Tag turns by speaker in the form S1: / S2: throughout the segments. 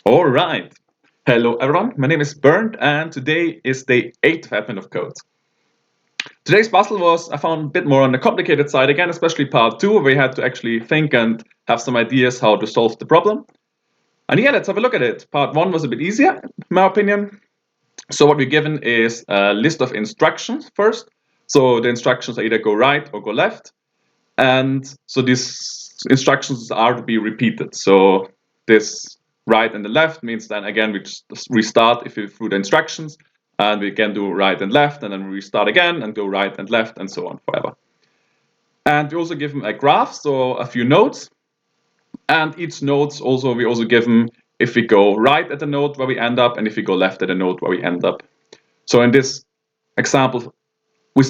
S1: All right. Hello, everyone. My name is Bernd, and today is day 8 of Advent of Code. Today's puzzle was, I found, a bit more on the complicated side again, especially part 2, where we had to actually think and have some ideas how to solve the problem. And yeah, let's have a look at it. Part 1 was a bit easier, in my opinion. So what we're given is a list of instructions first. So the instructions either go right or go left. And so these instructions are to be repeated. So this right and the left means then again we just restart if we through the instructions, and we can do right and left, and then we restart again and go right and left and so on forever. And we also give them a graph, so a few nodes, and each nodes also we also give them if we go right at the node where we end up and if we go left at the node where we end up. So in this example, we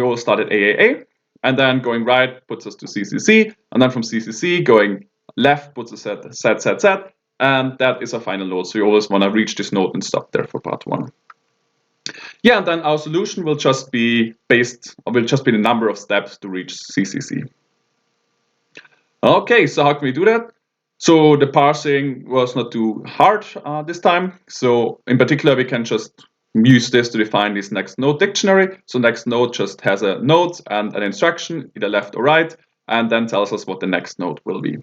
S1: all start at AAA, and then going right puts us to CCC, and then from CCC going left puts us at ZZZ, and that is our final node. So you always want to reach this node and stop there for part 1. Yeah, and then our solution will just be the number of steps to reach CCC. Okay, so how can we do that? So the parsing was not too hard this time. So in particular, we can just use this to define this next node dictionary. So next node just has a node and an instruction, either left or right, and then tells us what the next node will be.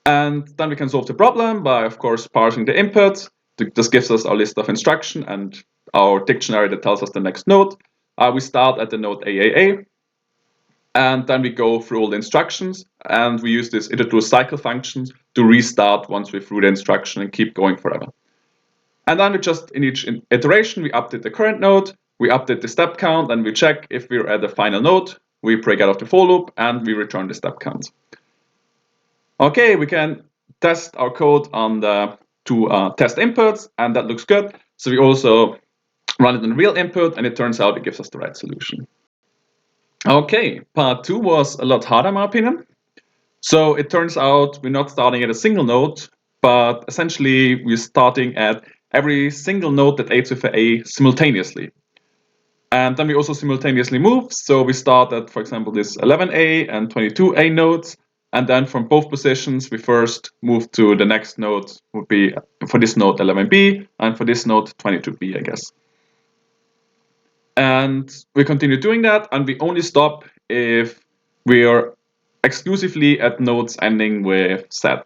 S1: And then we can solve the problem by, of course, parsing the input. This gives us our list of instruction and our dictionary that tells us the next node. We start at the node AAA, and then we go through all the instructions, and we use this iterative cycle functions to restart once we're through the instruction and keep going forever. And then we just, in each iteration, we update the current node, we update the step count, and we check if we're at the final node, we break out of the for loop, and we return the step count. Okay, we can test our code on the two test inputs, and that looks good. So we also run it on real input, and it turns out it gives us the right solution. Okay, part 2 was a lot harder in my opinion. So it turns out we're not starting at a single node, but essentially we're starting at every single node that aids with A simultaneously. And then we also simultaneously move. So we start at, for example, this 11A and 22A nodes. And then from both positions, we first move to the next node, would be for this node 11B, and for this node 22B, I guess. And we continue doing that, and we only stop if we are exclusively at nodes ending with Z.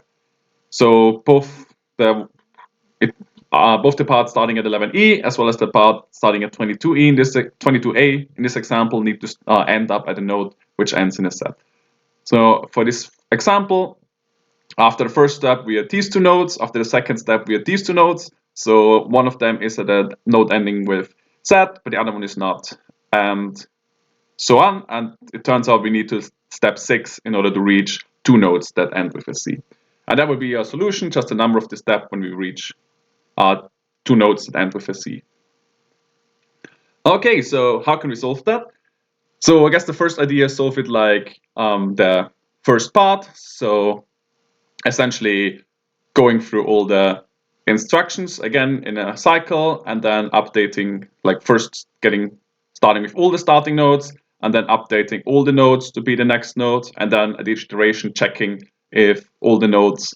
S1: So both the parts starting at 11E as well as the part starting at 22E in this 22A in this example need to end up at a node which ends in a Z. So for this example, after the first step we had these two nodes. After the second step we had these two nodes. So one of them is at a node ending with Z, but the other one is not, and so on. And it turns out we need to step 6 in order to reach two nodes that end with a C. And that would be our solution, just the number of the step when we reach two nodes that end with a C. Okay, so how can we solve that? So I guess the first idea is solve it like the first part. So essentially going through all the instructions again in a cycle, and then updating, like first starting with all the starting nodes, and then updating all the nodes to be the next node, and then at each iteration checking if all the nodes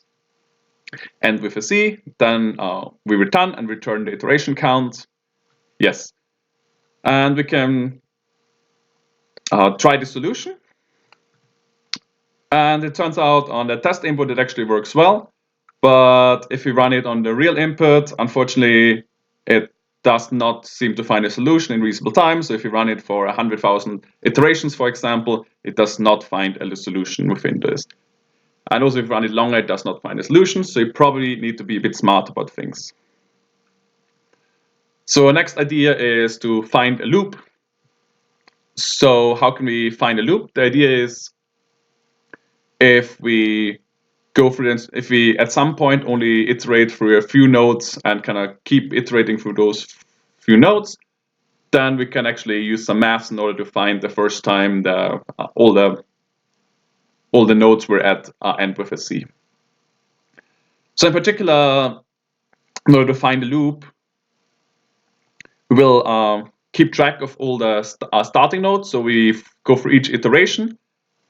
S1: end with a C. Then we return the iteration count. Yes. And we can try the solution. And it turns out on the test input it actually works well. But if we run it on the real input, unfortunately, it does not seem to find a solution in reasonable time. So if you run it for 100,000 iterations, for example, it does not find a solution within this. And also if you run it longer, it does not find a solution. So you probably need to be a bit smart about things. So our next idea is to find a loop. So how can we find a loop? The idea is if we go through this, if we at some point only iterate through a few nodes and kind of keep iterating through those few nodes, then we can actually use some maths in order to find the first time all the nodes we're at end with a C. So in particular, in order to find a loop, we will keep track of all the starting nodes. So we go through each iteration,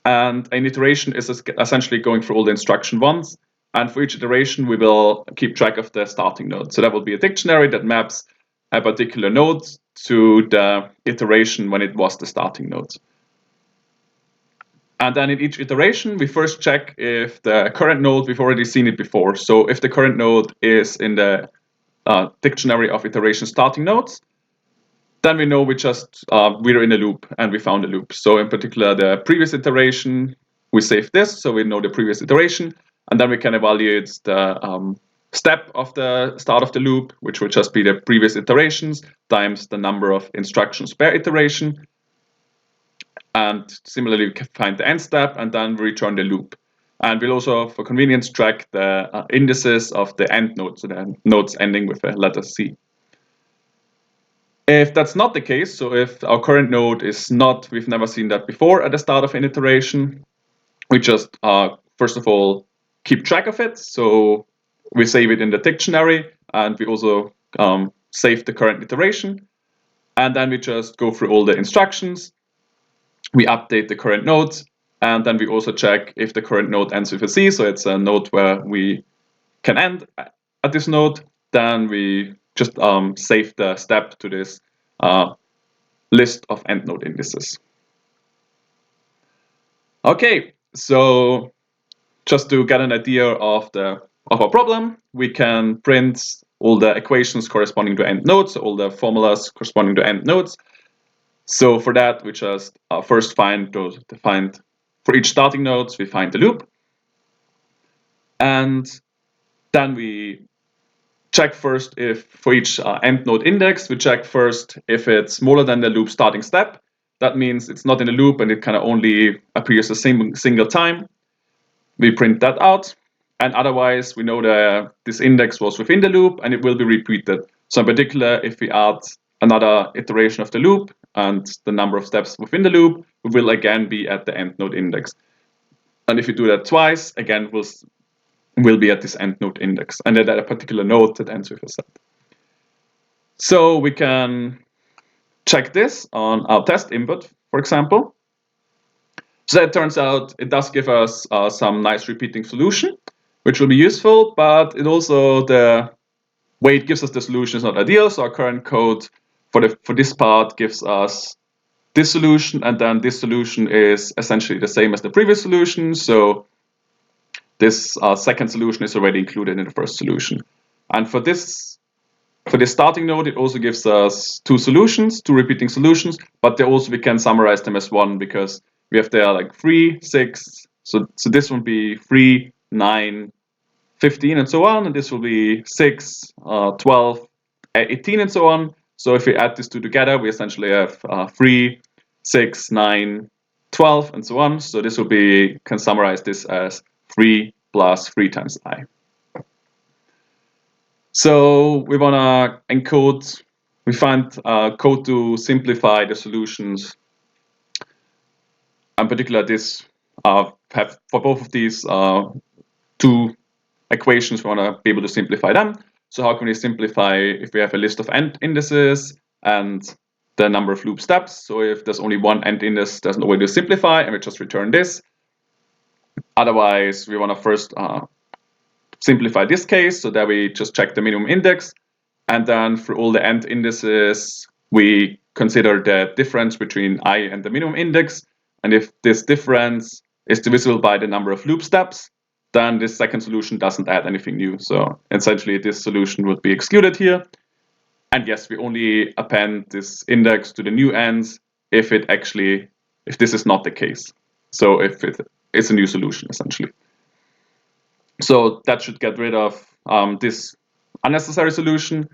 S1: and an iteration is essentially going through all the instruction once. And for each iteration, we will keep track of the starting node. So that will be a dictionary that maps a particular node to the iteration when it was the starting node. And then in each iteration, we first check if the current node, we've already seen it before. So if the current node is in the dictionary of iteration starting nodes, then we know we're in a loop and we found a loop. So in particular, the previous iteration, we save this, so we know the previous iteration, and then we can evaluate the step of the start of the loop, which will just be the previous iterations times the number of instructions per iteration. And similarly, we can find the end step and then we return the loop. And we'll also, for convenience, track the indices of the end nodes, so the nodes ending with a letter C. If that's not the case, so if our current node is not, we've never seen that before at the start of an iteration, we just, first of all, keep track of it. So we save it in the dictionary and we also save the current iteration. And then we just go through all the instructions. We update the current nodes, and then we also check if the current node ends with a C, so it's a node where we can end at this node. Then we just save the step to this list of end node indices. Okay, so just to get an idea of our problem, we can print all the equations corresponding to end nodes, so all the formulas corresponding to end nodes. So for that, we just first for each starting nodes, we find the loop. And then we check first if for each end node index, we check first if it's smaller than the loop starting step. That means it's not in a loop and it kind of only appears a single time. We print that out. And otherwise, we know that this index was within the loop and it will be repeated. So in particular, if we add another iteration of the loop and the number of steps within the loop, we will again be at the end node index. And if you do that twice, again, we'll be at this end node index and at a particular node that ends with a set. So we can check this on our test input, for example. So it turns out it does give us some nice repeating solution, which will be useful, but it also, the way it gives us the solution is not ideal. So our current code for this part gives us this solution, and then this solution is essentially the same as the previous solution. So this second solution is already included in the first solution. And for this starting node, it also gives us two repeating solutions, but we can summarize them as one because we have there like 3, 6. So this will be 3, 9, 15, and so on. And this will be 6, 12, 18, and so on. So if we add these two together, we essentially have 3, 6, 9, 12, and so on. So this can summarize this as 3 plus 3 times I. So we want to encode, we find code to simplify the solutions. In particular, this have for both of these two equations, we want to be able to simplify them. So how can we simplify if we have a list of end indices and the number of loop steps? So if there's only one end index, there's no way to simplify, and we just return this. Otherwise, we want to first simplify this case, so that we just check the minimum index, and then for all the end indices, we consider the difference between I and the minimum index. And if this difference is divisible by the number of loop steps, then this second solution doesn't add anything new. So essentially, this solution would be excluded here. And yes, we only append this index to the new ends if this is not the case. So if it's a new solution, essentially. So that should get rid of this unnecessary solution.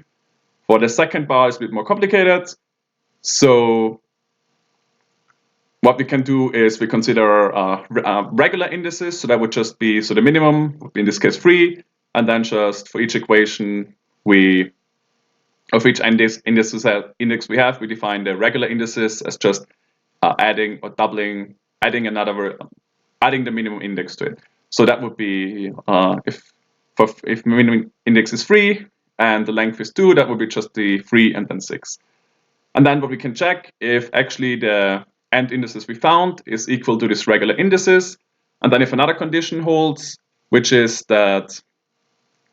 S1: For the second bar, it's a bit more complicated. So what we can do is we consider regular indices. So that would just be, so the minimum would be in this case 3. And then just for each equation, of each index we have, we define the regular indices as just adding or doubling, adding the minimum index to it. So that would be if minimum index is 3 and the length is 2, that would be just the 3 and then 6. And then what we can check if actually the end indices we found is equal to these regular indices. And then if another condition holds, which is that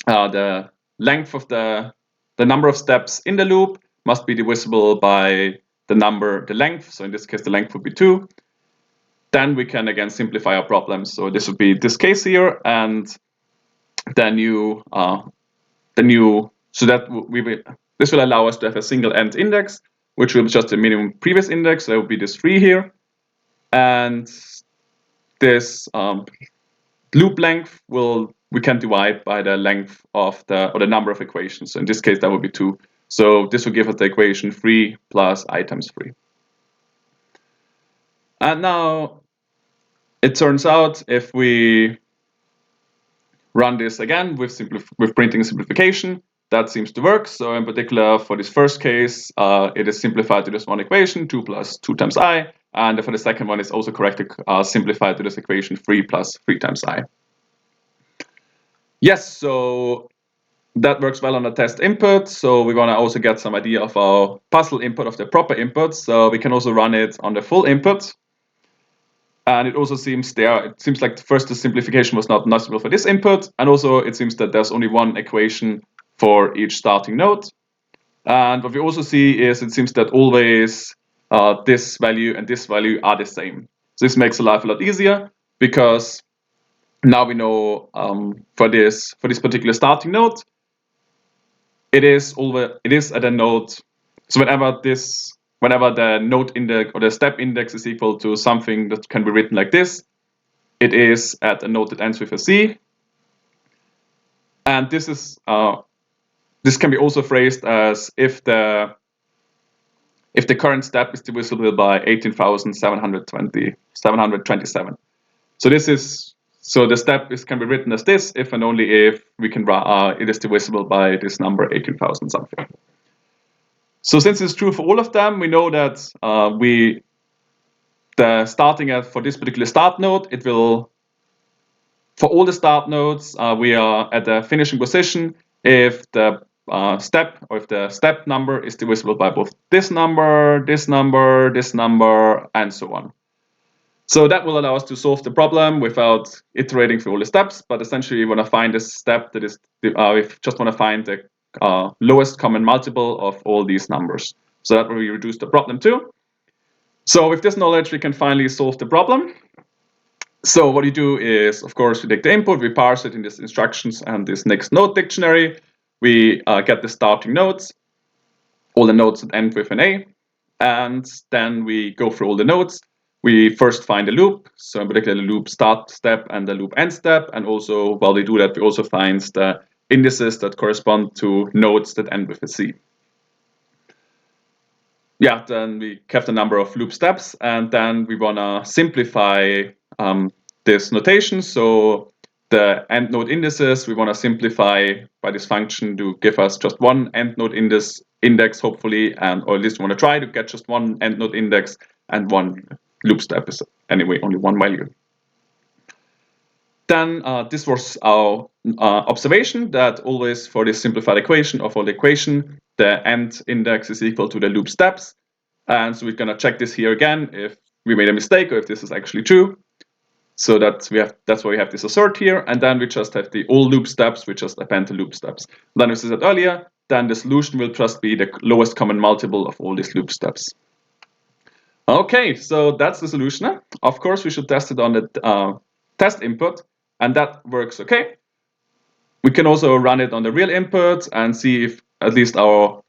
S1: the length of the number of steps in the loop must be divisible by the length. So in this case, the length would be 2. Then we can again simplify our problem. So this would be this case here, and then this will allow us to have a single end index, which will be just the minimum previous index. So that would be this 3 here, and this loop length we can divide by the length of the number of equations. So in this case, that would be 2. So this will give us the equation 3 plus I times 3. And now it turns out if we run this again with printing simplification, that seems to work. So in particular, for this first case, it is simplified to this one equation, 2 plus 2 times I. And for the second one, it's also correctly simplified to this equation, 3 plus 3 times I. Yes, so that works well on the test input. So we want to also get some idea of our puzzle input, of the proper input. So we can also run it on the full input. And it also seems like first the simplification was not noticeable for this input. And also it seems that there's only one equation for each starting node. And what we also see is it seems that always this value and this value are the same. So this makes life a lot easier, because now we know for this particular starting node, it is at a node. So whenever the node index or the step index is equal to something that can be written like this, it is at a node that ends with a C. And this can be also phrased as if the current step is divisible by 18,727. So the step can be written as this if and only if it is divisible by this number 18,000 something. So since it's true for all of them, we know that for this particular start node, for all the start nodes, we are at the finishing position if the step number is divisible by both this number, this number, this number, and so on. So that will allow us to solve the problem without iterating through all the steps, but essentially we want to find a step that is, we just want to find the lowest common multiple of all these numbers. So that will we reduce the problem to. So with this knowledge, we can finally solve the problem. So what you do is, of course, we take the input, we parse it in these instructions and this next node dictionary. We get the starting nodes, all the nodes that end with an A, and then we go through all the nodes. We first find a loop, so in particular the loop start step and the loop end step, and also while we do that, we also find the indices that correspond to nodes that end with a C. Yeah, then we kept the number of loop steps, and then we want to simplify this notation. So the end node indices, we want to simplify by this function to give us just one end node index, hopefully, or at least we want to try to get just one end node index, and one loop step is anyway only one value. Then this was our observation that always for this simplified equation, or for the equation, the end index is equal to the loop steps. And so we're going to check this here again if we made a mistake or if this is actually true. So that's why we have this assert here, and then we just have the all loop steps, we just append the loop steps. Then as I said earlier, then the solution will just be the lowest common multiple of all these loop steps. Okay, so that's the solution. Of course, we should test it on the test input, and that works okay. We can also run it on the real input and see if at least our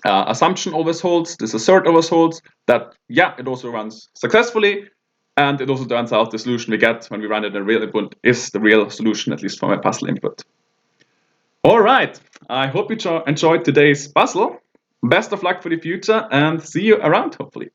S1: assumption always holds, this assert always holds, that yeah, it also runs successfully. And it also turns out the solution we get when we run it in the real input is the real solution, at least for my puzzle input. All right, I hope you enjoyed today's puzzle. Best of luck for the future, and see you around, hopefully.